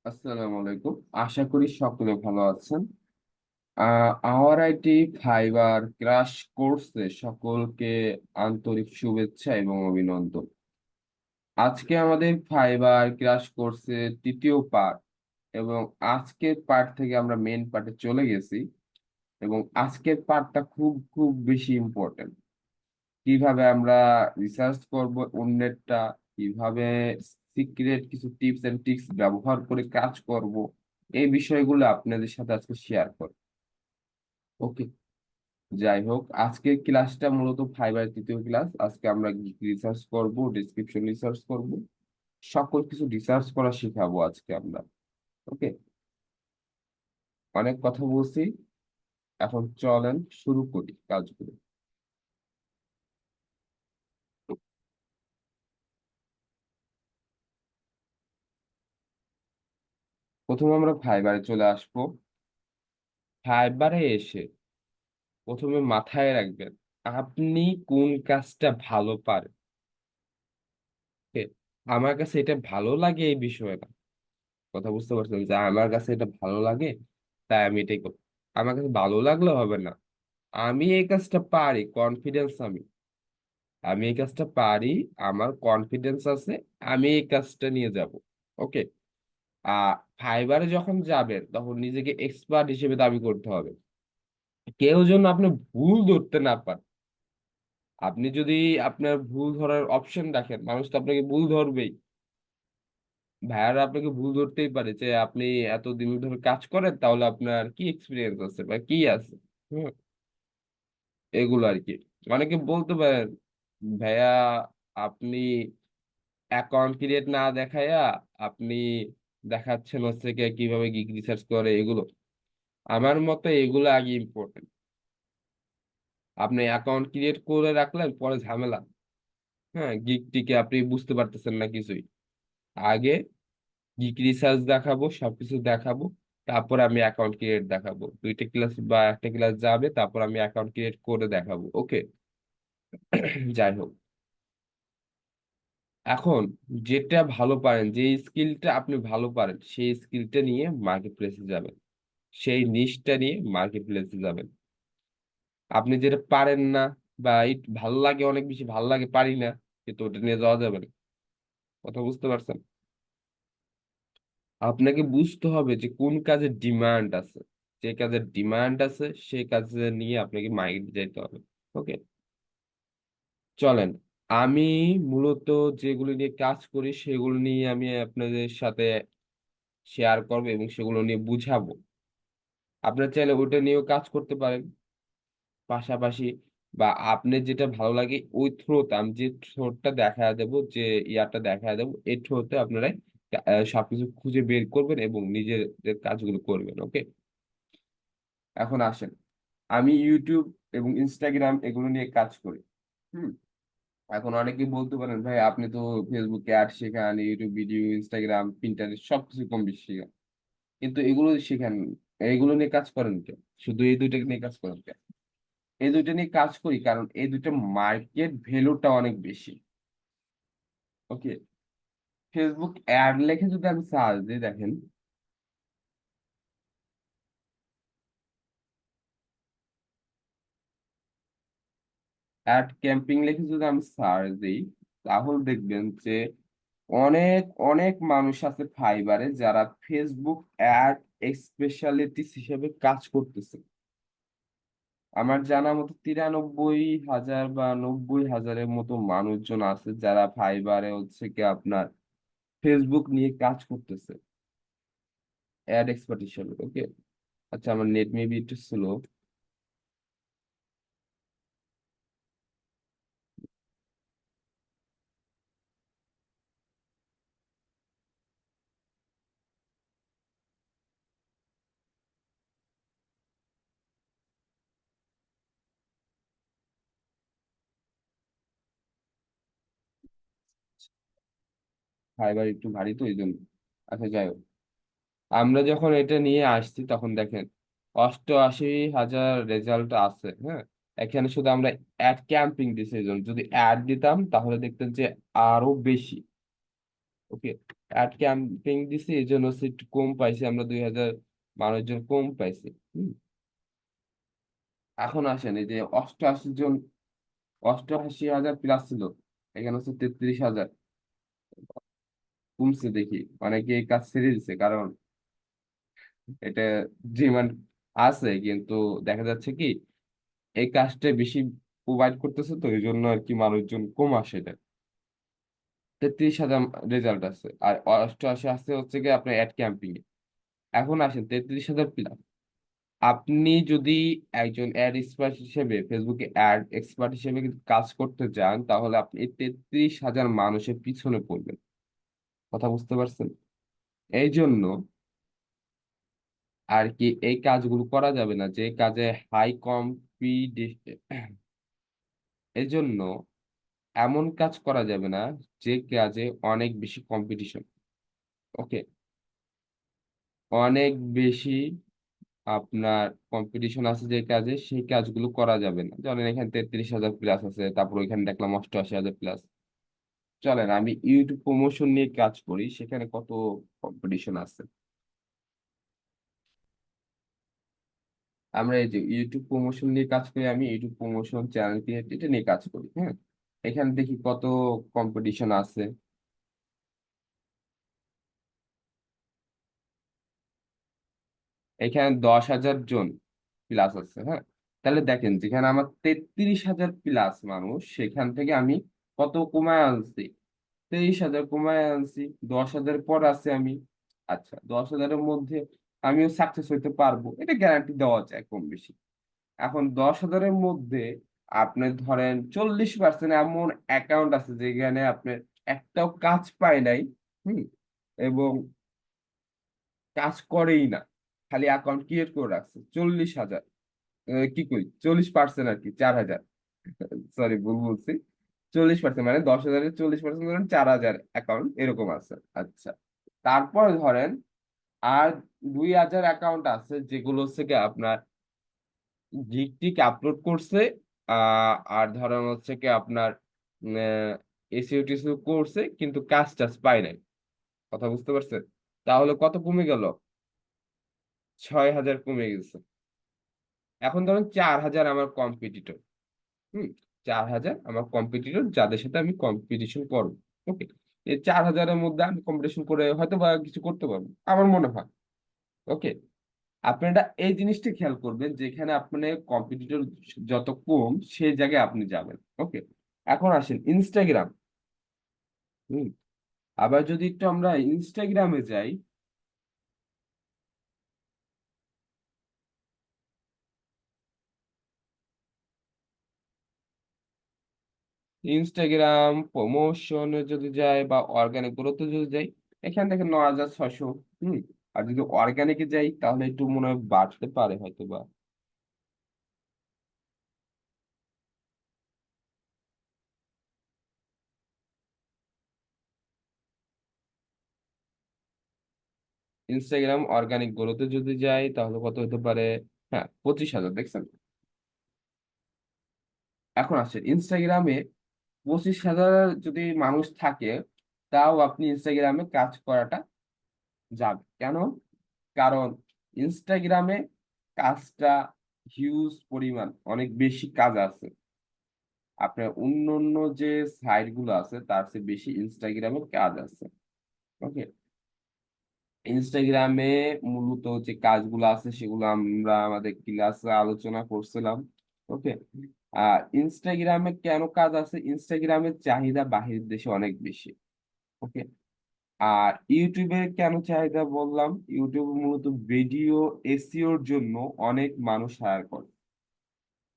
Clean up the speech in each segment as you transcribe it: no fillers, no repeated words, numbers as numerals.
আসসালামু আলাইকুম। আশা করি সকলে ভালো আছেন। আওয়ার আইটি ফাইবার ক্রাশ কোর্সে সকলকে আন্তরিক শুভেচ্ছা এবং অভিনন্দন। আজকে আমাদের ফাইবার ক্রাশ কোর্সের তৃতীয় পার্ট এবং আজকের পার্ট থেকে আমরা মেন পার্টে চলে গেছি এবং আজকের পার্টটা খুব খুব বেশি ইম্পর্টেন্ট। কিভাবে আমরা রিসার্চ করব অন্যেরটা, কিভাবে সিক্রেট কিছু টিপস এন্ড ট্রিক্স ব্যবহার করে কাজ করব, এই বিষয়গুলো আপনাদের সাথে আজকে শেয়ার করব। ওকে, যাই হোক, আজকের ক্লাসটা মূলত ফাইবার তৃতীয় ক্লাস। আজকে আমরা রিসার্চ করব, ডেসক্রিপশন রিসার্চ করব, সকল কিছু রিসার্চ করা শেখাবো আজকে আমরা। ওকে, অনেক কথা বলছি, এখন চলেন শুরু করি কাজগুলো। প্রথমে আমরা ফাইবারে চলে আসবো। ফাইবারে এসে প্রথমে মাথায় রাখবেন আপনি কোন কাজটা ভালো পারেন। Okay? আমার কাছে এটা ভালো লাগে এই বিষয়ে না, কথা বুঝতে পারছেন, যে আমার কাছে এটা ভালো লাগে তাই আমি এটাই করব। আমার কাছে ভালো লাগলে হবে না, আমি এই কাজটা পারি, কনফিডেন্স আমি আমি এই কাজটা পারি, আমার কনফিডেন্স আছে, আমি এই কাজটা নিয়ে যাব। ওকে। ফাইবারে যখন যাবেন তখন নিজেকে এক্সপার্ট হিসেবে দাবি করতে হবে। কেউ যেন আপনি ভুল ধরতে না পারেন। আপনি যদি আপনার ভুল ধরার অপশন দেখেন, মানুষ তো আপনাকে ভুল ধরবেই। ভাইয়ারা আপনাকে ভুল ধরতেই পারে যে আপনি এত দিন ধরে কাজ করেন, তাহলে আপনার কি এক্সপিরিয়েন্স আছে বা কি আছে। হুম, এগুলো আর কি। অনেকে বলতে পারেন, ভাইয়া আপনি অ্যাকাউন্ট ক্রিয়েট না দেখায়া আপনি দেখাচ্ছেন হচ্ছে কি কিভাবে গিগ রিসার্চ করে এগুলো। আমার মতে এগুলো আগে ইম্পর্টেন্ট। আপনি অ্যাকাউন্ট ক্রিয়েট করে রাখলেন, পরে ঝামেলা। হ্যাঁ, গিগ টিকে আপনি বুঝতে পারতেছেন না কিছুই। আগে গিগ রিসার্চ দেখাবো, সবকিছু দেখাবো, তারপর আমি অ্যাকাউন্ট ক্রিয়েট দেখাবো। দুইটা ক্লাস বা একটা ক্লাস যাবে, তারপর আমি অ্যাকাউন্ট ক্রিয়েট করে দেখাবো। ওকে। যাই হোক, এখন যেটা ভালো পারেন, যে স্কিলটা আপনি ভালো পারেন, সেই স্কিলটা নিয়ে মার্কেট প্লেসে যাবেন, সেই নিশটা নিয়ে মার্কেট প্লেসে যাবেন। আপনি যেটা পারেন না বা ভালো লাগে, অনেক বেশি ভালো লাগে পারি না, কিন্তু ওটা নিয়ে যাওয়া যাবে না। কথা বুঝতে পারছেন? আপনাকে বুঝতে হবে যে কোন কাজের ডিমান্ড আছে। যে কাজের ডিমান্ড আছে সেই কাজে নিয়ে আপনাকে মার্কেটে যেতে হবে। ওকে, চলেন। আমি মূলত যেগুলো নিয়ে কাজ করি সেগুলো নিয়ে আমি আপনাদের সাথে শেয়ার করবো এবং সেগুলো নিয়ে বুঝাবো। আপনার চাইলে ওইটা নিয়েও কাজ করতে পারেন পাশাপাশি, বা আপনার যেটা ভালো লাগে ওই থ্রোতে আমি যে থ্রোটা দেখা দেবো, যে ইয়ারটা দেখা দেবো, এই থ্রোতে আপনারা সবকিছু খুঁজে বের করবেন এবং নিজেদের কাজগুলো করবেন। ওকে, এখন আসেন। আমি ইউটিউব এবং ইনস্টাগ্রাম এগুলো নিয়ে কাজ করি। হুম। এখন অনেকেই বলতে পারেন, ভাই আপনি তো ফেসবুকে অ্যাড শেখান, ইউটিউব ভিডিও, ইনস্টাগ্রাম, পিন্টারেস্ট সবকিছু কম বেশি শেখান, কিন্তু এগুলো শেখান, এগুলো নিয়ে কাজ করেন কেন? শুধু এই দুইটা নিয়ে কাজ করেন কেন? এই দুইটা নিয়ে কাজ করি কারণ এই দুইটা মার্কেট ভ্যালুটা অনেক বেশি। ওকে, ফেসবুক অ্যাড লেখে যদি আমি সার্চ দিই, দেখেন, অ্যাড ক্যাম্পিং লিখে যদি আমি সার্চ দিই, তাহলে দেখবেন যে অনেক অনেক মানুষ আছে ফাইবারে যারা ফেসবুক অ্যাড স্পেশালিটিস হিসেবে কাজ করতেছে। আমার জানা মতো 93,000 বা 90,000-এর মতো মানুষজন আছে যারা ফাইবারে হচ্ছে কি আপনার ফেসবুক নিয়ে কাজ করতেছে অ্যাড এক্সপার্ট হিসেবে। ওকে, আচ্ছা, আমার নেট মেবি একটু স্লো। ফাইবার একটু ভারী তো এই জন্য। আচ্ছা, যাই হোক, আমরা যখন এটা নিয়ে আসছি তখন দেখেন 88,000 রেজাল্ট আছে। হ্যাঁ, এখানে শুধু আমরা অ্যাড ক্যাম্পিং দিছি, এই জন্য যদি অ্যাড দিতাম তাহলে দেখতেন যে আরো বেশি। ওকে, অ্যাড ক্যাম্পিং দিছি এই জন্য হচ্ছে একটু কম পাইছি, আমরা 2000 মানুষজন কম পাইছি। হুম। এখন আসেন এই যে 88 জন, 88,000 প্লাস ছিল, এখানে হচ্ছে 33,000 কমছে। দেখি অনেকে এই কাজ ছেড়ে দিছে, কারণ এটা ডিমান্ড আছে, কিন্তু দেখা যাচ্ছে কি এই কাজটা বেশি প্রোভাইড করতেছে, তো এই জন্য আর কি মানুষজন কম আসে এটা। 33,000 রেজাল্ট আছে, আর 88 আসছে হচ্ছে কি আপনার অ্যাড ক্যাম্পিং এ। এখন আসেন 33,000 প্লাস, আপনি যদি একজন অ্যাড এক্সপার্ট হিসেবে, ফেসবুকে অ্যাড এক্সপার্ট হিসেবে কিন্তু কাজ করতে চান, তাহলে আপনি এই 33,000 মানুষের পিছনে পড়বেন। কথা বুঝতে পারছেন? এই জন্য আর কি এই কাজগুলো করা যাবে না, যে কাজে হাই কম্পিটিশন। এই জন্য এমন কাজ করা যাবে না যে কাজে অনেক বেশি কম্পিটিশন। ওকে, অনেক বেশি আপনার কম্পিটিশন আছে যে কাজে, সেই কাজগুলো করা যাবে না। ধরেন এখানে 33,000 প্লাস আছে, তারপর এখানে দেখলাম 88,000 প্লাস। চলেন আমি ইউটিউব প্রমোশন নিয়ে কাজ করি, সেখানে কত কম্পিটিশন আছে। আমরা এই যে ইউটিউব প্রমোশন নিয়ে কাজ করি, আমি ইউটিউব প্রমোশন চ্যানেল ক্রিয়েট এটা নিয়ে কাজ করি। হ্যাঁ, এখানে দেখি কত কম্পিটিশন আছে। এখানে 10,000 জন প্লাস আছে। হ্যাঁ, তাহলে দেখেন যেখানে আমার 33,000 প্লাস মানুষ, সেখান থেকে আমি কত কমায় আনছি, 23,000 কমায় আনছি। 10,000 পর আছে আমি। আচ্ছা, 10,000-এর মধ্যে আমিও সাকসেস হইতে পারবো, এটা গ্যারান্টি দেওয়া যায় কম বেশি। এখন 10,000-এর মধ্যে আপনি ধরেন 40% এমন অ্যাকাউন্ট আছে যেখানে আপনার একটাও কাজ পায় নাই। হুম। এবং কাজ করেই না, খালি অ্যাকাউন্ট ক্রিয়েট করে রাখছে 40,000। কি কই 40% আর কি, 4,000। সরি, ভুল বলছি। 40% মানে 10,000-এর 40% ধরেন 4,000 অ্যাকাউন্ট এরকম আছে। আচ্ছা, তারপর ধরেন আর 2,000 অ্যাকাউন্ট আছে যেগুলো হচ্ছে কি আপনার গিগ টিক আপলোড করছে, আর ধরেন হচ্ছে কি আপনার এসইও টেসিও করছে, কিন্তু কাজ টাজ পায় নাই। কথা বুঝতে পারছেন? তাহলে কত কমে গেল? 6,000 কমে গেছে। এখন ধরেন 4,000 আমার কম্পিটিটর। হুম, 4,000 আমার কম্পিটিটর যাদের সাথে আমি কম্পিটিশন করবো। ওকে, এই 4,000-এর মধ্যে আমি কম্পিটিশন করে হয়তো বা কিছু করতে পারবো আমার মনে হয়। ওকে, আপনারা এই জিনিসটা খেয়াল করবেন, যেখানে আপনি কম্পিটিটর যত কম সেই জায়গায় আপনি যাবেন। ওকে, এখন আসেন ইনস্টাগ্রাম। হুম, আবার যদি একটু আমরা ইনস্টাগ্রামে যাই, ইনস্টাগ্রাম প্রমোশনে যদি যাই বা অর্গানিক গ্রোথে যদি যাই, এখান থেকে 9,600। হুম, আর যদি অর্গানিকে যাই তাহলে একটু মনে হয় বাড়তে পারে হয়তো বা। ইনস্টাগ্রাম অর্গানিক গ্রোথে যদি যাই তাহলে কত হতে পারে? হ্যাঁ, 25,000, দেখছেন? এখন আসছে ইনস্টাগ্রামে 25,000 যদি মানুষ থাকে, তাও আপনি ইনস্টাগ্রামে কাজ করাটা যাবে কেন? কারণ ইনস্টাগ্রামে কাজটা হিউজ পরিমাণ, অনেক বেশি কাজ আছে। আপনার অন্য অন্য যে সাইট গুলো আছে তার চেয়ে বেশি ইনস্টাগ্রামে কাজ আছে। ওকে, ইনস্টাগ্রামে মূলত যে কাজগুলো আছে সেগুলো আমরা আমাদের ক্লাসে আলোচনা করছিলাম। ওকে, আর ইনস্টাগ্রামে কেন কাজ আছে, ইনস্টাগ্রামের চাহিদা বাহির দেশে অনেক বেশি। ওকে, আর ইউটিউবে কেন চাহিদা বললাম, ইউটিউব মূলত ভিডিও এসইওর জন্য অনেক মানুষ হায়ার করে।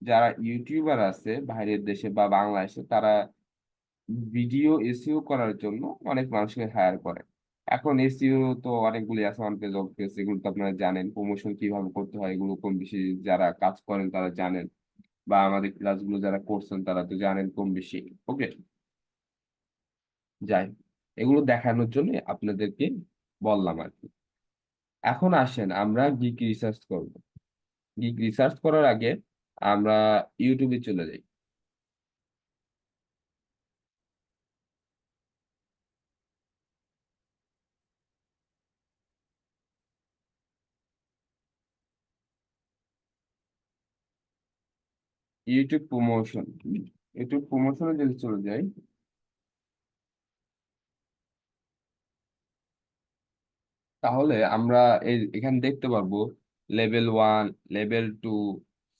যারা ইউটিউবার আছে বাইরের দেশে বা বাংলাদেশে, তারা ভিডিও এসইও করার জন্য অনেক মানুষকে হায়ার করে। এখন এসইও তো অনেকগুলি আছে, অন পেজ অফ পেজ, এগুলো তো আপনারা জানেন। প্রমোশন কিভাবে করতে হয় এগুলো কম বেশি যারা কাজ করেন তারা জানেন, বা আমাদের ক্লাসগুলো যারা করছেন তারা তো জানেন কম বেশি। ওকে, যাই হোক, এগুলো দেখানোর জন্য আপনাদেরকে বললাম আর কি। এখন আসেন আমরা গিক রিসার্চ করব। গিক রিসার্চ করার আগে আমরা ইউটিউবে চলে যাই। YouTube promotion. ইউটিউব প্রমোশনে যদি চলে যাই, তাহলে আমরা এখানে দেখতে পারবো লেভেল 1, লেভেল 2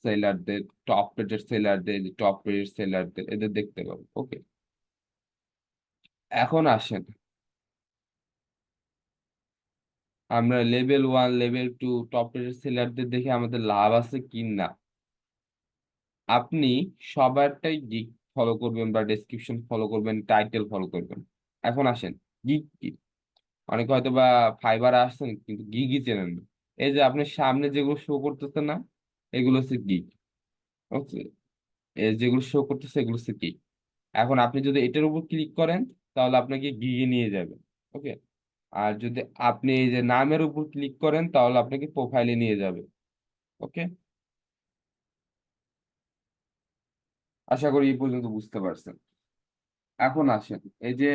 সেলারদের, টপ রেটেড সেলারদের, টপ রেটেড সেলারদের, এদের দেখতে পারবো। ওকে, এখন আসেন আমরা লেভেল 1, লেভেল 2 টপ রেটেড সেলারদের দেখে আমাদের লাভ আছে কি না। আপনি সবারটাই গিগ ফলো করবেন বা ডেসক্রিপশন ফলো করবেন, টাইটেল ফলো করবেন। এখন আসেন গিগ কি। অনেকে হয়তো বা ফাইবারে আসছেন কিন্তু গিগই চেনেন না। এই যে আপনার সামনে যেগুলো শো করতেছে না, এগুলো হচ্ছে গিগ। ওকে, এই যেগুলো শো করতেছে এগুলো হচ্ছে গিগ। এখন আপনি যদি এটার উপর ক্লিক করেন তাহলে আপনাকে গিগে নিয়ে যাবে। ওকে, আর যদি আপনি এই যে নামের উপর ক্লিক করেন তাহলে আপনাকে প্রোফাইলে নিয়ে যাবে। ওকে, আশা করি এই পর্যন্ত বুঝতে পারছেন। এখন আসেন এই যে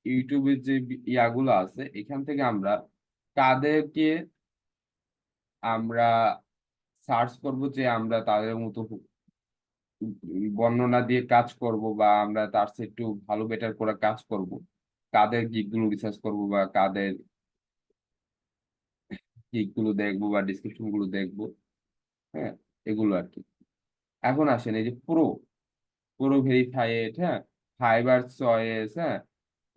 ইউটিউবের যে ইয়াগুলো আছে, এখান থেকে আমরা কাদেরকে আমরা সার্চ করব যে আমরা তাদের মতো বর্ণনা দিয়ে কাজ করব, বা আমরা তার চেয়ে একটু ভালো বেটার করে কাজ করব, কাদের গিগ গুলো রিসার্চ করব বা কাদের গিগ গুলো দেখবো বা ডিসক্রিপশন গুলো দেখবো। হ্যাঁ, এগুলো আর কি। এখন আসেন এই যে পুরো পুরো ভেরিফাইড, হ্যাঁ, ফাইবার চয়েস, হ্যাঁ,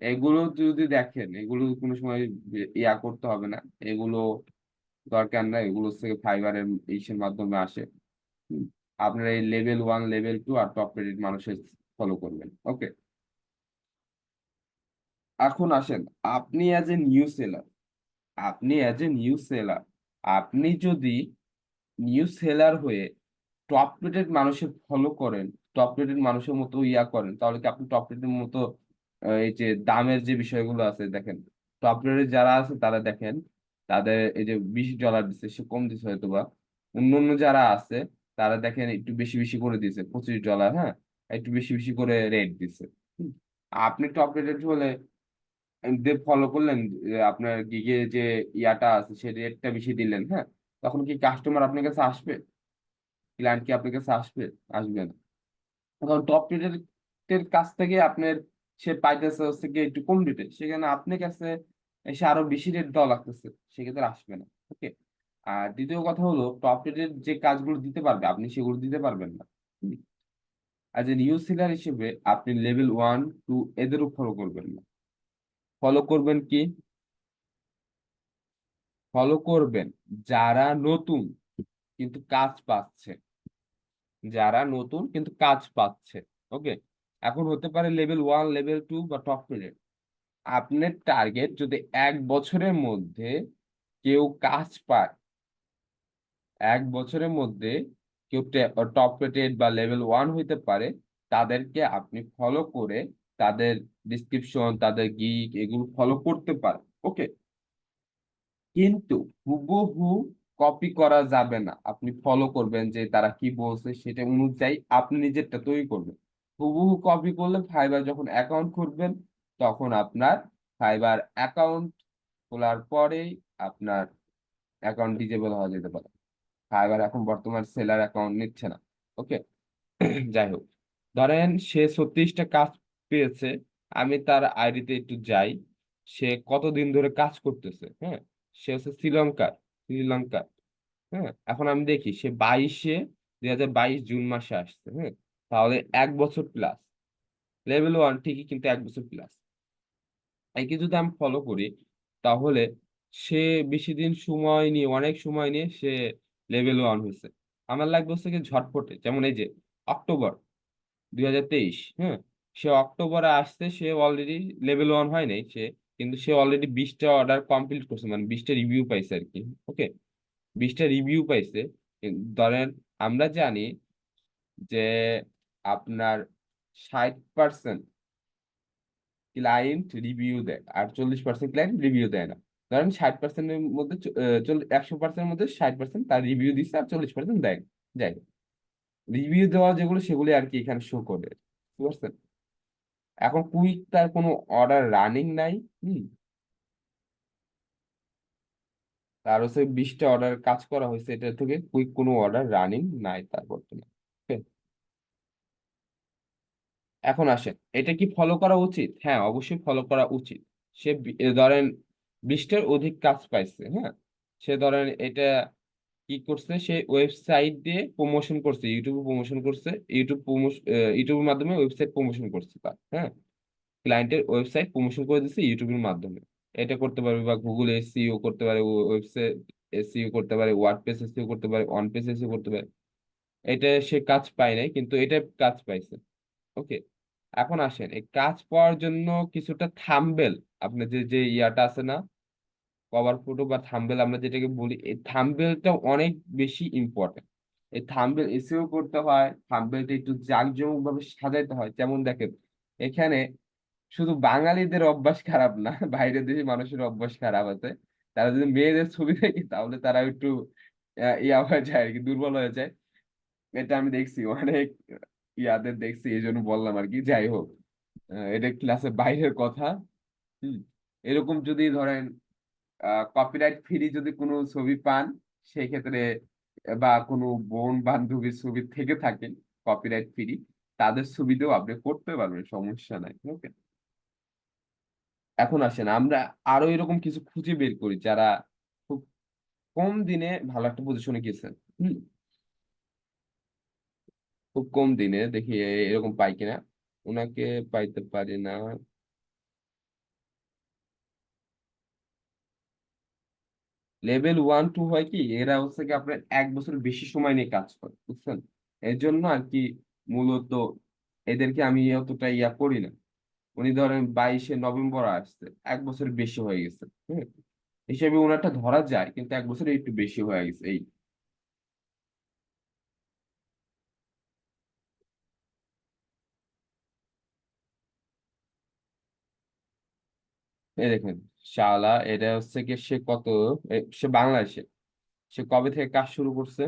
এগুলো যদি দেখেন, এগুলো কোনো সময় ইয়া করতে হবে না। এগুলো দরকার নাই, এগুলো থেকে ফাইবারের ইসের মাধ্যমে আসে। হুম, আপনারা এই লেভেল 1, লেভেল 2 আর টপ রেটেড মানুষের ফলো করবেন। ওকে, এখন আসেন আপনি অ্যাজ এ নিউ সেলার, আপনি অ্যাজ এ নিউ সেলার আপনি যদি নিউ সেলার হয়ে টপ রেটেড মানুষের ফলো করেন, টপ রেটেড মানুষের মতো ইয়া করেন, তাহলে কি আপনি টপ রেটেড মতো এই যে দামের যে বিষয়গুলো আছে দেখেন, টপ রেটেড যারা আছে তারা দেখেন তাদের এই যে $20 দিচ্ছে, সে কম দিচ্ছে হয়তো বা। অন্য অন্য যারা আছে তারা দেখেন একটু বেশি বেশি করে দিছে, $25, হ্যাঁ, একটু বেশি বেশি করে রেট দিছে। হুম, আপনি টপ রেটেড হলে ফলো করলেন, আপনার গিগে যে ইয়াটা আছে সে রেটটা বেশি দিলেন, হ্যাঁ, তখন কি কাস্টমার আপনার কাছে আসবে? ক্লায়েন্ট কি আপনার কাছে আসবে? আসবে না। কারণ টপ রেটের কাছ থেকে আপনার সে পাইতেছে হচ্ছে গিয়ে একটু কম রেটে, সেখানে আপনার কাছে এসে আরো বেশি রেট দেওয়া লাগতেছে, সেক্ষেত্রে আসবে না। ওকে, আর দ্বিতীয় কথা হলো টপ রেটের যে কাজগুলো দিতে পারবে আপনি সেগুলো দিতে পারবেন না। অ্যাজ এ নিউ সেলার হিসেবে আপনি লেভেল 1, 2 এদেরও ফলো করবেন না। ফলো করবেন কি? ফলো করবেন যারা নতুন কিন্তু কাজ পাচ্ছে, যারা নতুন কিন্তু কাজ পাচ্ছে। ওকে, এখন হতে পারে লেভেল 1, লেভেল 2 বা টপ রেটেড। আপনার টার্গেট যদি 1 বছরের মধ্যে কেউ কাজ পায়, 1 বছরের মধ্যে কেউ টপ রেটেড বা লেভেল 1 হইতে পারে, তাদেরকে আপনি ফলো করে তাদের ডিসক্রিপশন, তাদের গিগ এগুলো ফলো করতে পারেন। ওকে, কিন্তু হুবহু কপি করা যাবে না। আপনি ফলো করবেন যে তারা কি বলছে সেটা অনুযায়ী আপনি নিজেরটা তৈরি করবেন। হুবহু কপি করলে ফাইবার যখন অ্যাকাউন্ট খুলবেন, তখন আপনার ফাইবার অ্যাকাউন্ট খোলার পরেই আপনার অ্যাকাউন্ট ডিজেবল হওয়া যেতে পারে। ফাইবার এখন বর্তমান সেলার অ্যাকাউন্ট নিচ্ছে না। ওকে, যাই হোক, ধরেন সে 36টা কাজ পেয়েছে, আমি তার আইডিতে একটু যাই, সে কতদিন ধরে কাজ করতেছে। হ্যাঁ, সে হচ্ছে শ্রীলঙ্কার, শ্রীলঙ্কার। হ্যাঁ, এখন আমি দেখি সে 2022 জুন মাসে আসছে। হ্যাঁ, তাহলে 1 বছর প্লাস। লেভেল 1 ঠিকই, কিন্তু 1 বছর প্লাস। একে যদি আমি ফলো করি তাহলে সে বেশি দিন সময় নিয়ে, অনেক সময় নিয়ে সে লেভেল 1 হয়েছে। আমার লাগবে হচ্ছে কি ঝটপটে, যেমন এই যে অক্টোবর 2023, হ্যাঁ, সে অক্টোবরে আসছে, সে অলরেডি লেভেল 1 হয় নাই সে, কিন্তু সে অলরেডি 20টা অর্ডার কমপ্লিট করছে, মানে 20টা রিভিউ পাইছে আর কি। ওকে, 20টা রিভিউ পাইছে। ধরেন আমরা জানি যে আপনার 60% ক্লায়েন্ট রিভিউ দেয় আর 40% ক্লায়েন্ট রিভিউ দেয় না। ধরেন 60%-এর মধ্যে 100%-এর মধ্যে 60% তার রিভিউ দিচ্ছে আর 40% দেয় না। যাই হোক, রিভিউ দেওয়া যেগুলো সেগুলো আর কি এখানে শো করে, বুঝতে পারছেন? এখন কুইক তার কোনো অর্ডার রানিং নাই। হুম, তার হচ্ছে 20টা অর্ডার কাজ করা হয়েছে, এটা থেকে কুইক কোনো অর্ডার রানিং নাই তার বর্তমানে। এখন আসেন, এটা কি ফলো করা উচিত? হ্যাঁ, অবশ্যই ফলো করা উচিত। সে ধরেন 20টার অধিক কাজ পাইছে, হ্যাঁ, সে ধরেন এটা কি করছে, সে ওয়েবসাইট দিয়ে প্রমোশন করছে, ইউটিউবে প্রমোশন করছে, ইউটিউবের মাধ্যমে ওয়েবসাইট প্রমোশন করছে তার, হ্যাঁ, ক্লায়েন্টের ওয়েবসাইট প্রমোশন করে দিচ্ছে ইউটিউবের মাধ্যমে। এটা করতে পারবে, বা গুগল এসইও করতে পারে, ওয়েবসাইট এসইও করতে পারে, ওয়ার্ডপ্রেস এসইও করতে পারে, অন পেজ এসইও করতে পারে। এটা সে কাজ পায় নাই, কিন্তু এটা কাজ পাইছে। ওকে। এখন আসেন, এই কাজ পাওয়ার জন্য কিছুটা থাম্বেল, আপনার যে যে ইয়াটা আছে না, কভার ফটো বা থাম্বেল আমরা যেটাকে বলি, এই থাম্বেলটা অনেক বেশি ইম্পর্টেন্ট। এই থাম্বেল এসেও করতে হয়, থাম্বেলটা একটু জাঁকজমক ভাবে সাজাইতে হয়। যেমন দেখেন, এখানে শুধু বাঙালিদের অভ্যাস খারাপ না, বাইরের দেশের মানুষের অভ্যাস খারাপ আছে। তারা যদি মেয়েদের ছবি দেখে, তাহলে তারা একটু ইয়া হয়ে যায় আর কি, দুর্বল হয়ে যায়। এটা আমি দেখছি অনেক ইয়াদের দেখছি, এই জন্য বললাম আর কি। যাই হোক, এটা ক্লাসের বাইরের কথা। হুম। এরকম যদি ধরেন কপিরাইট ফ্রি যদি কোনো ছবি পান, সেই ক্ষেত্রে, বা কোনো বোন বান্ধবীর ছবি থেকে থাকে কপিরাইট ফ্রি, তাদের ছবিতেও আপনি করতে পারবেন, সমস্যা নাই। ওকে। এখন আসেন, আমরা আরো এরকম কিছু খুঁজে বের করি যারা খুব কম দিনে ভালো একটা পজিশনে গেছেন। হুম। খুব কম দিনে দেখি এরকম পাই কিনা। ওনাকে পাইতে পারি না। লেভেল 1 2 হয় কি, এরা হচ্ছে কি আপনার 1 বছর বেশি সময় নিয়ে কাজ করে, বুঝছেন? এর জন্য আর কি, মূলত এদেরকে আমি অতটা ইয়া করি না। উনি ধরেন 22শে নভেম্বর আসছে, 1 বছর বেশি হয়ে গেছে। হ্যাঁ, হিসেবে ওনারটা ধরা যায়, কিন্তু 1 বছর একটু বেশি হয়ে গেছে এই। এই দেখেন, শালা এটা হচ্ছে কি, সে কত, সে বাংলাদেশে, সে কবে থেকে কাজ শুরু করছে?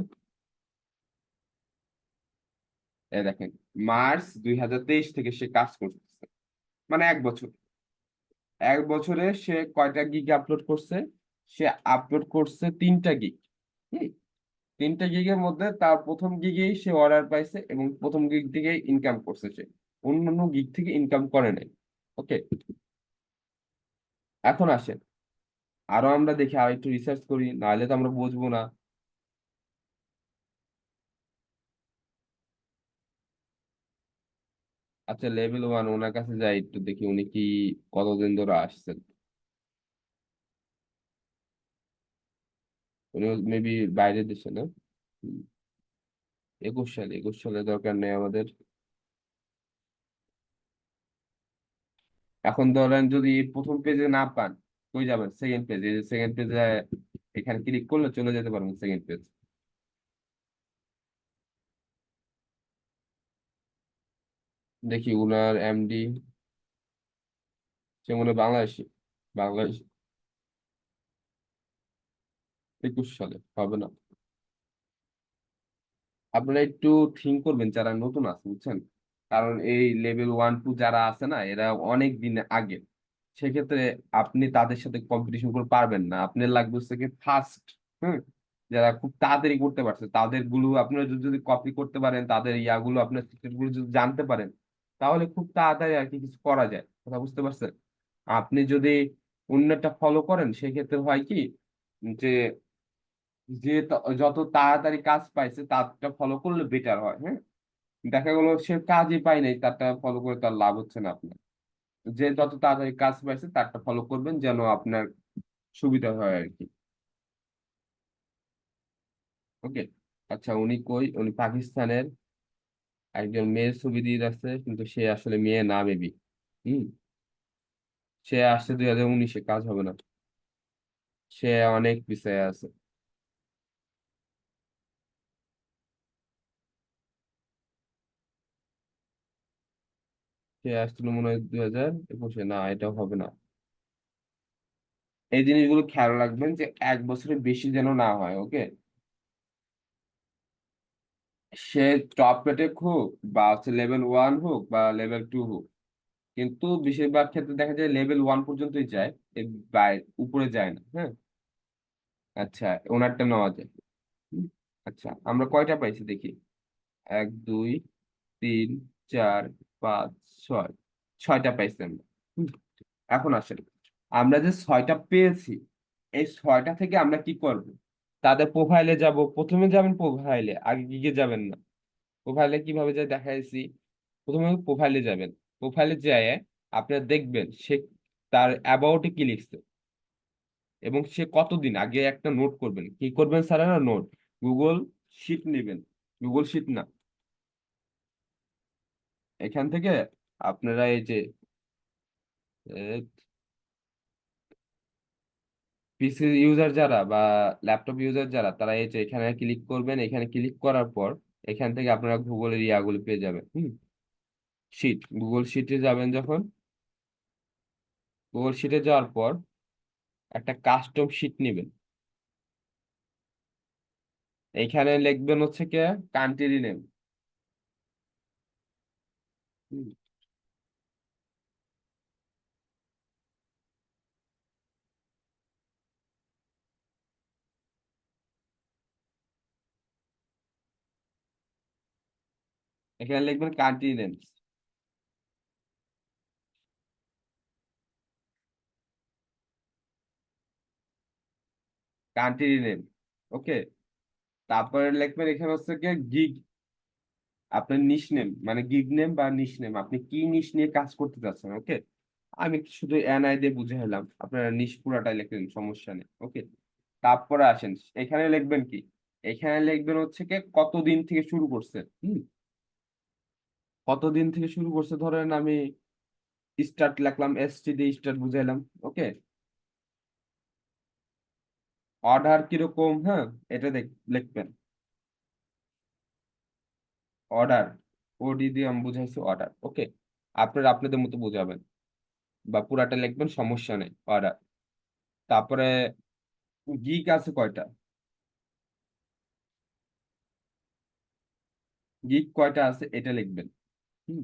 এই দেখেন, মার্চ 2023 থেকে সে কাজ করতেছে, মানে 1 বছর। 1 বছরে সে কয়টা গিগ আপলোড করছে? সে আপলোড করছে 3টা গিগ। হুম। 3টা গিগের মধ্যে তার প্রথম গিগেই সে অর্ডার পাইছে, এবং প্রথম গিগ থেকেই ইনকাম করছে সে, অন্যান্য গিগ থেকে ইনকাম করে নাই। ওকে। এখন আসেন, আরো আমরা দেখি, আর একটু রিসার্চ করি, নাহলে তো আমরা বুঝবো না। আচ্ছা, লেভেল 1 ওনার কাছে যাই, একটু দেখি উনি কি কতদিন ধরে আসছেন। উনি মেবি বাইরের দেশে না? হুম, 21 সালে, 21 সালে দরকার নেই আমাদের। এখন ধরেন যদি প্রথম পেজে না পান, কই যাবেন? সেকেন্ড পেজে, সেকেন্ড পেজে এখানে ক্লিক করলে চলে যেতে পারবেন সেকেন্ড পেজ। দেখি উনার এমডি, সে মনে হয় বাংলাদেশি। বাংলাদেশ। 21 সালে হবে না। আপনারা একটু থিঙ্ক করবেন যারা নতুন আছে, বুঝছেন? কারণ এই লেভেল 1 2 যারা আছে না, এরা অনেক দিন আগে। সেক্ষেত্রে আপনি তাদের সাথে কম্পিটিশন করে পারবেন না। আপনার লাগবে হচ্ছে কি ফার্স্ট। হুম। যারা খুব তাড়াতাড়ি করতে পারছে, তাদের গুলো আপনারা যদি যদি কপি করতে পারেন, তাদের ইয়াগুলো, আপনার সিক্রেট গুলো যদি জানতে পারেন, তাহলে খুব তাড়াতাড়ি আর কি কিছু করা যায়। কথা বুঝতে পারছেন? আপনি যদি অন্যটা ফলো করেন, সেক্ষেত্রে হয় কি, যে যে যত তাড়াতাড়ি কাজ পাইছে তারটা ফলো করলে বেটার হয়। হ্যাঁ। দেখা গেল সে কাজই পায় নাই, তারটা ফলো করে তার লাভ হচ্ছে না আপনার। যে যত তাড়াতাড়ি কাজ পাইছে তারটা ফলো করবেন, যেন আপনার সুবিধা হয় আর কি। ওকে। আচ্ছা, উনি কই? উনি পাকিস্তানের, একজন মেয়ের ছবি দিয়ে যাচ্ছে, কিন্তু সে আসলে মেয়ে না মেবি। হম। সে আসছে 2019-এ, কাজ হবে না। সে অনেক পিছিয়ে আছে। সে আসছিল মনে হয় 2021-এ, না এটা হবে না। এই জিনিসগুলো খেয়াল রাখবেন যে 1 বছরের বেশি যেন না হয়। ওকে। সে টপ রেটেড হোক, বা হচ্ছে লেভেল 1 হোক, বা লেভেল 2 হোক, কিন্তু বেশিরভাগ ক্ষেত্রে দেখা যায় লেভেল 1 পর্যন্তই যায়, এর উপরে যায় না। হ্যাঁ। আচ্ছা, ওনারটা নেওয়া যায়। হুম। আচ্ছা, আমরা কয়টা পাইছি দেখি। 1 2 3 4 পাঁচ, ছয়, ছয়টা পাইছি আমরা। হুম, এখন আসেন, আমরা যে ছয়টা পেয়েছি, এই ছয়টা থেকে আমরা কি করব? তাদের প্রোফাইলে যাব, প্রথমে যাবেন প্রোফাইলে, আগে গিগে যাবেন না। প্রোফাইলে কিভাবে যায় দেখাইছি। প্রথমে প্রোফাইলে যাবেন, প্রোফাইলে যেয়ে আপনারা দেখবেন সে তার অ্যাবাউটে কি লিখছে এবং সে কতদিন আগে। একটা নোট করবেন, কি করবেন স্যার? না, নোট, গুগল শিট নেবেন। গুগল শিট না, এখান থেকে আপনারা এই যে পিসি ইউজার যারা বা ল্যাপটপ ইউজার যারা, তারা এই যে এখানে ক্লিক করবেন। এখানে ক্লিক করার পর এখান থেকে আপনারা গুগলের ইয়াগুলো পেয়ে যাবেন। শিট, গুগল শিটে যাবেন। যখন গুগল শিটে যাওয়ার পর একটা কাস্টম শিট নেবেন। এইখানে লিখবেন হচ্ছে কি, কান্ট্রি নেম। এখানে লিখবেন কান্ট্রি নেম। কান্ট্রি নেম, ওকে। তারপরে লিখবেন এখানে হচ্ছে কি গিগ, আপনার নিশ নেম, মানে গিগ নেম বা নিশ নেম, আপনি কি নিশ নিয়ে কাজ করতে চাচ্ছেন, ওকে। আমি শুধু এনআই দিয়ে বুঝে হলাম, আপনারা নিশ পুরাটাই লিখলেন, সমস্যা নেই, ওকে। তারপরে আসেন, এখানে লিখবেন কি, এখানে লিখবেন হচ্ছে কি কতদিন থেকে শুরু করছেন। কতদিন থেকে শুরু করছে, ধরেন আমি স্টার্ট লিখলাম, এসটি দিয়ে স্টার্ট বুঝাইলাম, ওকে। অর্ডার কিরকম, হ্যাঁ, এটা লিখবেন। অর্ডার, ওডি দিয়ে আমি বুঝাইছি, অর্ডার, ওকে। আপনারা আপনাদের মতো বুঝাবেন বা পুরাটা লিখবেন, সমস্যা নেই, অর্ডার। তারপরে গিগ আছে কয়টা, গিগ কয়টা আছে এটা লিখবেন। হুম,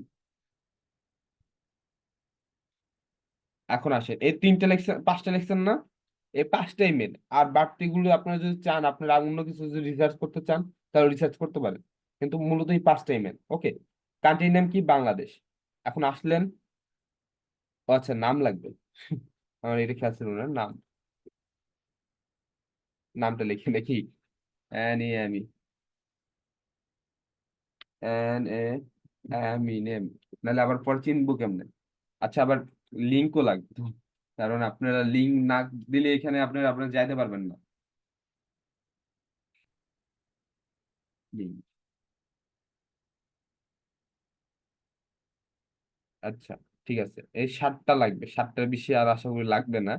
এখন আসে এই তিনটা লেকচার, পাঁচটা লেকচার না, এই পাঁচটাই মেন। আর বাড়তি গুলো আপনারা যদি চান, আপনারা অন্য কিছু যদি রিসার্চ করতে চান, তাহলে রিসার্চ করতে পারেন। কিন্তু মূলত এই পাঁচটাই মেন, ওকে। কান্ট্রি নেম কি, বাংলাদেশ। এখন আসলেন, ও আচ্ছা, নাম লাগবে। আমার এটা খেয়াল ছিল না, নাম। নামটা লিখে দেখি, Annie Amy, N A Amy name, নাহলে আবার পরে চিনবো কেমনে? আচ্ছা, আবার লিঙ্কও লাগবে তো, কারণ আপনারা লিঙ্ক না দিলে এখানে আপনারা আপনারা যাইতে পারবেন না। লিঙ্ক, আচ্ছা, ঠিক আছে, এই 7টা লাগবে, 7টার বেশি আর আশা করি লাগবে না।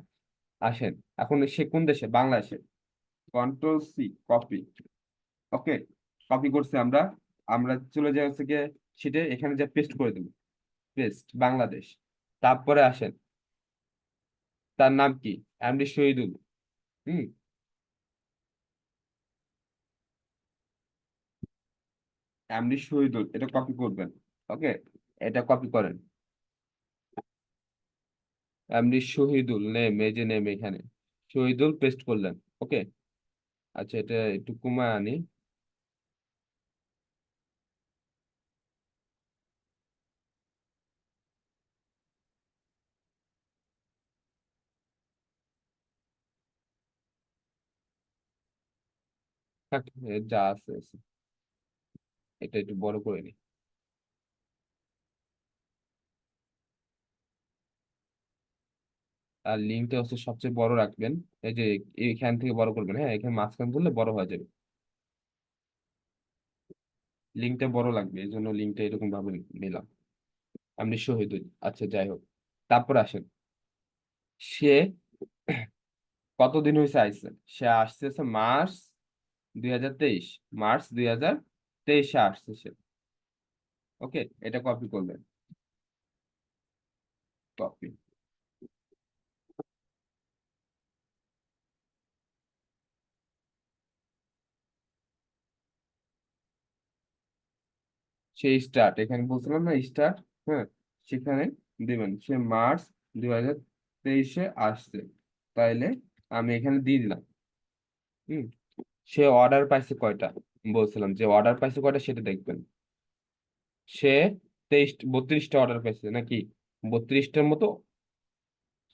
আসেন, এখন সে কোন দেশে? বাংলাদেশে। কন্ট্রোল সি, কপি, ওকে। কপি করছি আমরা। আমরা চলে যাই হচ্ছে গিয়ে সেটা, এখানে যা পেস্ট করে দেবো, পেস্ট, বাংলাদেশ। তারপরে আসেন, তার নাম কি? এমডি শহীদুল। হুম, এমডি শহীদুল, এটা কপি করবেন, ওকে। এটা কপি করেন, এমডি শহীদুল নেম, এই যে নেম, এখানে শহীদুল পেস্ট করলেন, ওকে। আচ্ছা, এটা একটু কমায় আনি। থাক, যা আছে আছে। এটা একটু বড় করে নি। আর লিঙ্কটা হচ্ছে সবচেয়ে বড় রাখবেন। এই যে এইখান থেকে বড় করবেন, হ্যাঁ, এখানে মাঝখান ধরলে বড় হয়ে যাবে। লিঙ্কটা বড় লাগবে, এই জন্য লিঙ্কটা এরকম ভাবে নিলাম। আপনি শহীদুল, আচ্ছা, যাই হোক। তারপর আসেন, সে কতদিন হয়েছে আইসে? সে আসছে হচ্ছে মার্চ 2023, মার্চ 2023 আসছে সে, ওকে। এটা কপি করবেন, কপি। সেই স্টার্ট, এখানে বলছিলাম না স্টার্ট, হ্যাঁ, সেখানে দিবেন সে মার্চ 2023 আসছে। তাইলে আমি এখানে দিয়ে দিলাম। হুম, সে অর্ডার পাইছে কয়টা? বলছিলাম যে অর্ডার পাইছে কয়টা সেটা দেখবেন। সে 32টা অর্ডার পাইছে নাকি, 32টার মতো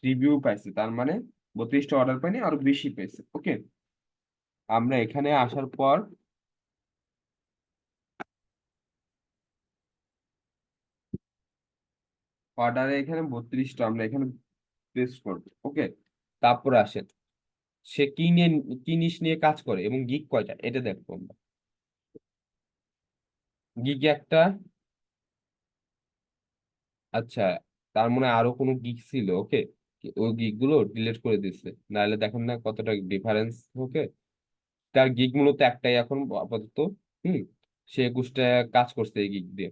রিভিউ পাইছে, তার মানে 32টা অর্ডার পাইনি, আরো বেশি পেয়েছে। ওকে, আমরা এখানে আসার পর অর্ডারে এখানে 32টা আমরা এখানে পেস্ট করবো। ওকে, তারপরে আসেন সে কি নিয়ে, কি নিশ নিয়ে কাজ করে এবং গিগ কয়টা এটা দেখবো আমরা। গিগ একটা, আচ্ছা, তার মানে আরো কোনো গিগ ছিল। ওকে, ওই গিগ গুলো ডিলিট করে দিচ্ছে, নাহলে দেখেন না কতটা ডিফারেন্স। ওকে, তার গিগ মূলত একটাই এখন আপাতত। হুম, সে 21টা কাজ করছে এই গিগ দিয়ে।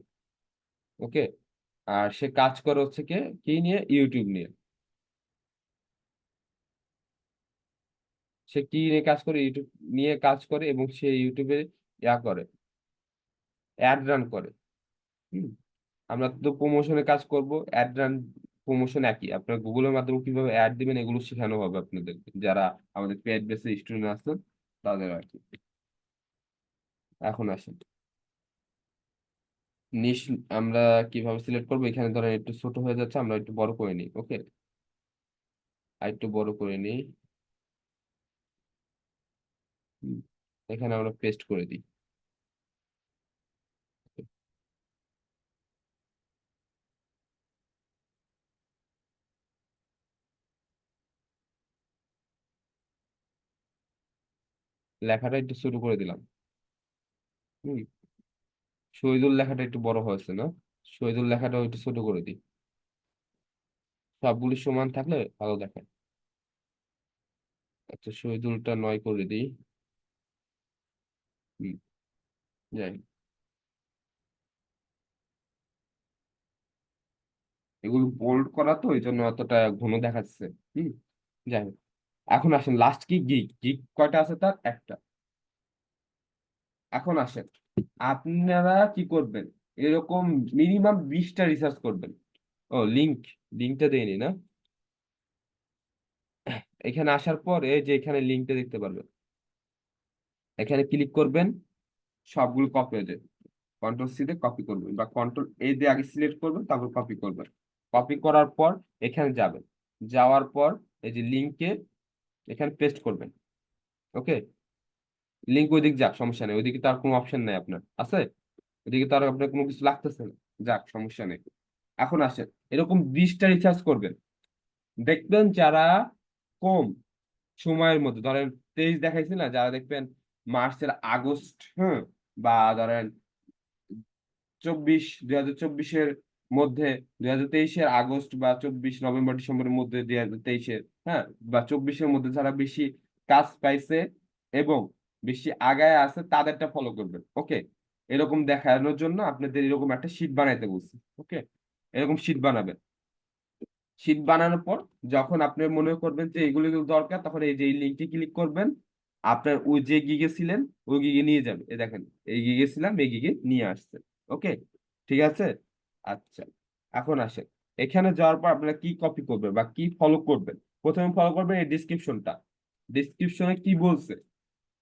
ওকে, আর সে কাজ করে হচ্ছে কি নিয়ে, ইউটিউব নিয়ে। সে কি নিয়ে কাজ করে, ইউটিউব নিয়ে কাজ করে, এবং সে ইউটিউবে করে, অ্যাড রান করে। হুম, আমরা তো প্রমোশনে কাজ করব, অ্যাড রান, প্রমোশন একই। আপনার গুগলের মাধ্যমে কিভাবে অ্যাড দিবেন এগুলো শেখানো হবে আপনাদের, যারা আমাদের পেড বেসে স্টুডেন্ট আছেন তাদের আর কি। এখন আসেন নিশ, আমরা কিভাবে সিলেক্ট করবো, এখানে ধরেন একটু ছোট হয়ে যাচ্ছে, আমরা একটু বড় করে নিই। ওকে, আর একটু বড় করে নিই। হুম, এখানে আমরা পেস্ট করে দিই। লেখাটা একটু ছোট করে দিলাম। হুম, শহীদুল লেখাটা একটু বড় হয়েছে না, শহীদুল লেখাটা একটু ছোট করে দিই। সবগুলি সমান থাকলে ভালো দেখায়। আচ্ছা, শহীদুলটা 9 করে দিই। হুম, যাই হোক। এগুলো বোল্ড করা তো এই জন্য অতটা ঘন দেখাচ্ছে। হুম, যাই হোক। এখন আসেন লাস্ট কি, গিগ। গিগ কয়টা আছে, তার একটা। এখন আসেন আপনারা কি করবেন, এরকম মিনিমাম 20টা রিসার্চ করবেন। ও লিঙ্ক, লিঙ্কটা দেয়নি না। এখানে আসার পর এই যে এখানে লিঙ্কটা দেখতে পারবেন, এখানে ক্লিক করবেন, সবগুলো কপি হয়ে যায়। কন্ট্রোল সি দিয়ে কপি করবেন, বা কন্ট্রোল এ দিয়ে আগে সিলেক্ট করবেন, তারপর কপি করবেন। কপি করার পর এখানে যাবেন, যাওয়ার পর এই যে লিঙ্কে এখানে পেস্ট করবেন। ওকে, লিঙ্ক ওইদিকে যাক, সমস্যা নেই, ওইদিকে তার কোনো অপশন নেই আপনার আছে, ওইদিকে তার আপনার কোনো কিছু লাগতেছে না, যাক সমস্যা নেই। এখন আসেন এরকম 20টা রিচার্জ করবেন, দেখবেন যারা কম সময়ের মধ্যে, ধরেন 23 দেখাইছি না, যারা দেখবেন মার্চের আগস্ট, হ্যাঁ, বা ধরেন 2024-এর মধ্যে, 2023-এর আগস্ট, বা 24 নভেম্বর ডিসেম্বরের মধ্যে, 2023-এর, হ্যাঁ, বা 24-এর মধ্যে যারা বেশি কাজ পাইছে এবং বেশি আগায় আছে তাদেরটা ফলো করবেন। ওকে, এরকম দেখানোর জন্য আপনাদের এরকম একটা শীট বানাইতে বলছি। ওকে, এরকম শীট বানাবেন। শীট বানানোর পর যখন আপনি মনে করবেন যে এগুলো দরকার, তখন এই যে এই লিঙ্কে ক্লিক করবেন, আপনার ওই যে গিগে ছিলেন ওই গিগে নিয়ে যাবে। এই দেখেন, এই গিগে ছিলাম, এই গিগে নিয়ে আসছে। ওকে, ঠিক আছে। আচ্ছা, এখন আসেন এখানে যাওয়ার পর আপনারা কি কপি করবেন বা কি ফলো করবেন। প্রথমে ফলো করবেন এই ডিসক্রিপশনটা। ডিসক্রিপশনে কি বলছে,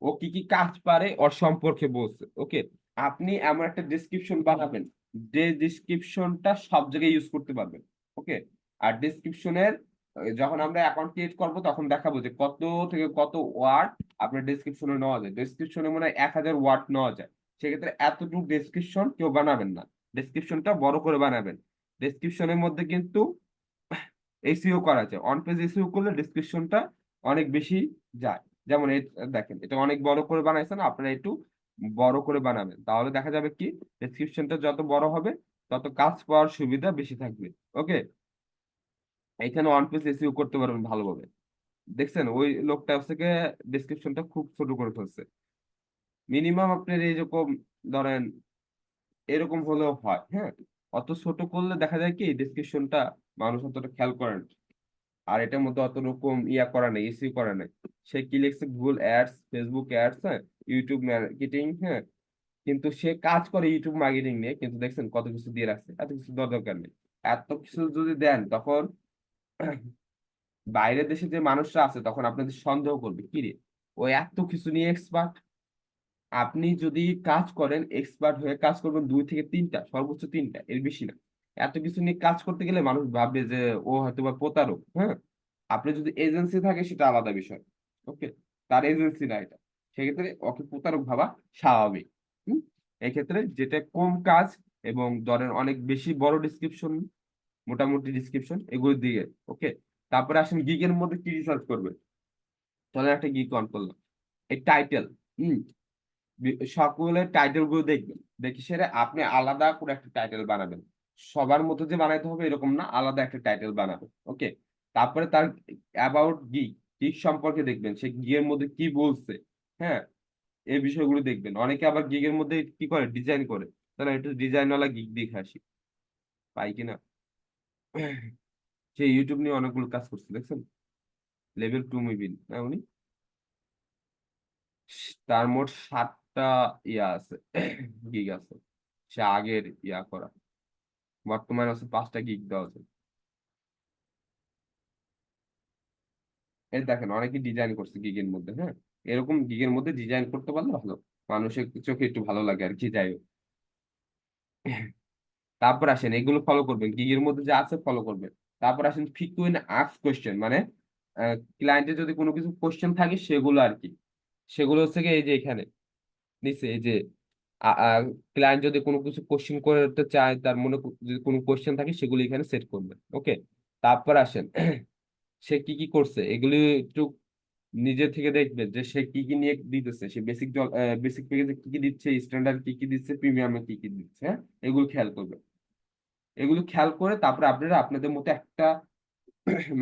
ও কি কি কাজ পারে ওর সম্পর্কে বলছে। ওকে, আপনি এমন একটা ডেসক্রিপশন বানাবেন যে ডেসক্রিপশনটা সব জায়গায় ইউজ করতে পারবেন। ওকে, আর ডেসক্রিপশনের যখন আমরা অ্যাকাউন্ট ক্রিয়েট করব তখন দেখাবো যে কত থেকে কত ওয়ার্ড আপনার ডেসক্রিপশনে নেওয়া যায়। ডেসক্রিপশনে মনে হয় 1000 ওয়ার্ড নেওয়া যায়। সেক্ষেত্রে এতটুকু ডেসক্রিপশন কেউ বানাবেন না, ডেসক্রিপশনটা বড় করে বানাবেন। ডেসক্রিপশনের মধ্যে কিন্তু এসইও করা যায়, অন পেজ এসইও করলে ডেসক্রিপশনটা অনেক বেশি যায়। যেমন এই দেখেন, এটা অনেক বড় করে বানাইছেন, আপনারা একটু বড় করে বানাবেন, তাহলে দেখা যাবে কি ডেসক্রিপশনটা যত বড় হবে তত কাজ পাওয়ার সুবিধা বেশি থাকবে। ওকে, এখানে অন পেজ এসইও করতে পারবেন ভালোভাবে। দেখছেন ওই লোকটা হচ্ছে ডেসক্রিপশনটা খুব ছোট করে ফেলছে। মিনিমাম আপনার এইরকম ধরেন এরকম হলেও হয়, হ্যাঁ। অত ছোট করলে দেখা যায় কি ডেসক্রিপশনটা মানুষ অতটা খেয়াল করে না। আর এটার মধ্যে অত রকম ইয়া করা নেই, ইসিউ করা নেই। সে কি লিখছে, গুগল অ্যাডস, ফেসবুক অ্যাডস, হ্যাঁ, ইউটিউব মার্কেটিং, হ্যাঁ, কিন্তু সে কাজ করে ইউটিউব মার্কেটিং নিয়ে, কিন্তু দেখছেন কত কিছু দিয়ে রাখছে, এত কিছু দেওয়ার দরকার নেই। এত কিছু যদি দেন তখন বাইরের দেশে যে মানুষরা আছে তখন আপনাদের সন্দেহ করবে, কি রে, ও এত কিছু নিয়ে এক্সপার্ট। আপনি যদি কাজ করেন, এক্সপার্ট হয়ে কাজ করবেন 2 থেকে 3টা, সর্বোচ্চ 3টা, এর বেশি না। এত কিছু নিয়ে কাজ করতে গেলে মানুষ ভাববে যে ও হয়তো বা প্রতারক। হ্যাঁ, আপনি যদি এজেন্সি থাকে সেটা আলাদা বিষয়। ওকে, তার এজেন্সি না এটা, সেক্ষেত্রে ওকে প্রতারক ভাবা স্বাভাবিক। হুম, এক্ষেত্রে যেটা কম কাজ এবং ধরেন অনেক বেশি বড় ডিসক্রিপশন, মোটামুটি ডিসক্রিপশন, এগুলোর দিকে। ওকে, তারপরে আসেন গিগের মধ্যে কি রিসার্চ করবে। চলেন একটা গিগ অন করলাম, এই টাইটেল। হুম, সকলের টাইটেল গুলো দেখবেন, দেখি সেরে আপনি আলাদা করে একটা টাইটেল বানাবেন। সবার মতো যে বানাইতে হবে এরকম না, আলাদা একটা টাইটেল বানাবেন। ওকে, তারপরে তার অ্যাবাউট গিগ, গিগ সম্পর্কে দেখবেন, সে গিগের মধ্যে কি বলছে। হ্যাঁ, এই বিষয়গুলো দেখবেন। অনেকে আবার গিগের মধ্যে কি করে, ডিজাইন করে। তাহলে একটু ডিজাইনওয়ালা গিগ দেখে আসি, পাই কিনা। সে ইউটিউব নিয়ে অনেকগুলো কাজ করছে, দেখছেন। লেভেল 2 মুভিন না উনি, তার মোট 7টা ইয়া আছে, গিগ আছে। সে আগের ইয়া করা, বর্তমানে আছে 5টা গিগ দেওয়া আছে। এই দেখেন অনেকে ডিজাইন করছে গিগের মধ্যে। হ্যাঁ, এরকম গিগের মধ্যে ডিজাইন করতে পারলে ভালো, মানুষের চোখে একটু ভালো লাগে আর কি, যাই হোক। তারপর আসেন এগুলো ফলো করবেন, গিগের মধ্যে যা আছে ফলো করবেন। তারপর আসেন ফ্রিকুয়েন্ট আস্ক কোশ্চেন, মানে ক্লায়েন্টের যদি কোনো কিছু কোশ্চেন থাকে সেগুলো আর কি, সেগুলো হচ্ছে কি এই যে এখানে নিচে এই যে ক্লায়েন্ট যদি কোনো কিছু কোশ্চেন করতে চায়, তার মনে যদি কোনো কোশ্চেন থাকে সেগুলো এখানে সেট করবেন। ওকে, তারপর আসেন সে কি কি করছে এগুলি একটু নিজে থেকে দেখবেন যে সে কি কি নিয়ে দিতেছে, সে বেসিক প্যাকেজে কি কি দিচ্ছে, স্ট্যান্ডার্ড কি কি দিচ্ছে, প্রিমিয়ামে কি কি দিচ্ছে। হ্যাঁ, এগুলো খেয়াল করবেন। এগুলো খেয়াল করে তারপরে আপনারা আপনাদের মতো একটা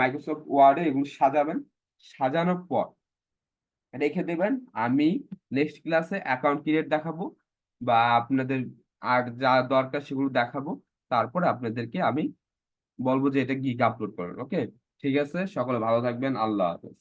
মাইক্রোসফট ওয়ার্ডে এগুলো সাজাবেন। সাজানোর পর রেখে দেবেন। আমি নেক্সট ক্লাসে অ্যাকাউন্ট ক্রিয়েট দেখাবো, বা আপনাদের আর যা দরকার সেগুলো দেখাবো। তারপর আপনাদেরকে আমি বলবো যে এটা গিগ আপলোড করেন। ওকে, ঠিক আছে, সকলে ভালো থাকবেন, আল্লাহ হাফেজ।